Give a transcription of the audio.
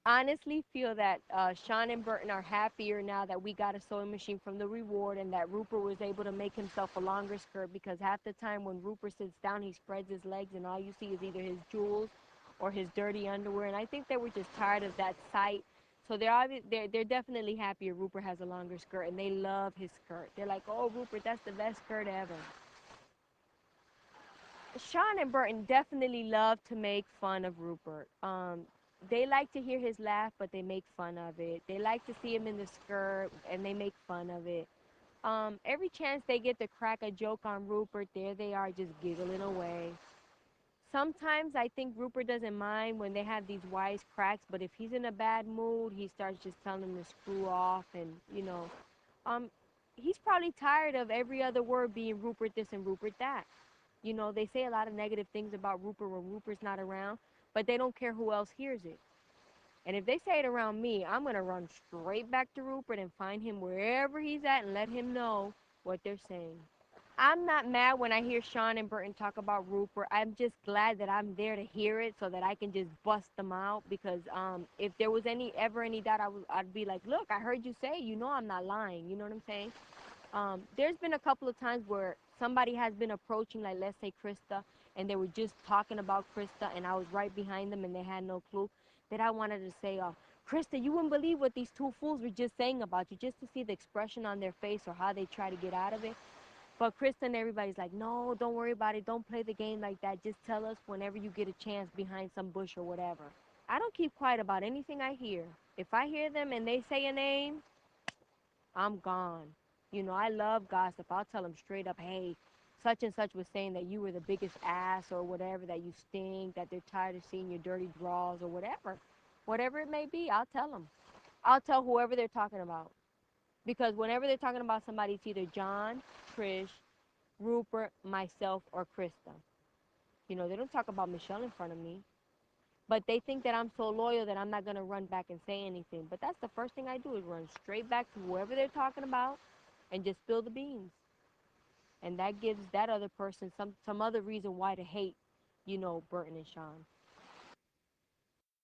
honestly feel that Sean and Burton are happier now that we got a sewing machine from the reward and that Rupert was able to make himself a longer skirt, because half the time when Rupert sits down, he spreads his legs and all you see is either his jewels or his dirty underwear. And I think they were just tired of that sight. So they're definitely happier Rupert has a longer skirt, and they love his skirt. They're like, oh, Rupert, that's the best skirt ever. Sean and Burton definitely love to make fun of Rupert. They like to hear his laugh, but they make fun of it. They like to see him in the skirt, and they make fun of it. Every chance they get to crack a joke on Rupert, there they are just giggling away. Sometimes I think Rupert doesn't mind when they have these wise cracks, but if he's in a bad mood, he starts just telling them to screw off, and um, he's probably tired of every other word being Rupert this and Rupert that. They say a lot of negative things about Rupert when Rupert's not around, but they don't care who else hears it. And if they say it around me, I'm going to run straight back to Rupert and find him wherever he's at and let him know what they're saying. I'm not mad when I hear Sean and Burton talk about Rupert. I'm just glad that I'm there to hear it so that I can just bust them out, because if there was ever any doubt, I'd be like, look, I heard you say, I'm not lying. You know what I'm saying? There's been a couple of times where somebody has been approaching, like let's say Krista, and they were just talking about Krista, and I was right behind them, and they had no clue. That I wanted to say, Krista, you wouldn't believe what these two fools were just saying about you, just to see the expression on their face or how they try to get out of it. But Krista and everybody's like, no, don't worry about it. Don't play the game like that. Just tell us whenever you get a chance behind some bush or whatever. I don't keep quiet about anything I hear. If I hear them and they say a name, I'm gone. I love gossip. I'll tell them straight up, hey, such and such was saying that you were the biggest ass or whatever, that you stink, that they're tired of seeing your dirty draws or whatever. Whatever it may be, I'll tell them. I'll tell whoever they're talking about. Because whenever they're talking about somebody, it's either John, Trish, Rupert, myself, or Krista. They don't talk about Michelle in front of me. But they think that I'm so loyal that I'm not going to run back and say anything. But that's the first thing I do, is run straight back to whoever they're talking about and just spill the beans. And that gives that other person some other reason why to hate, Burton and Sean.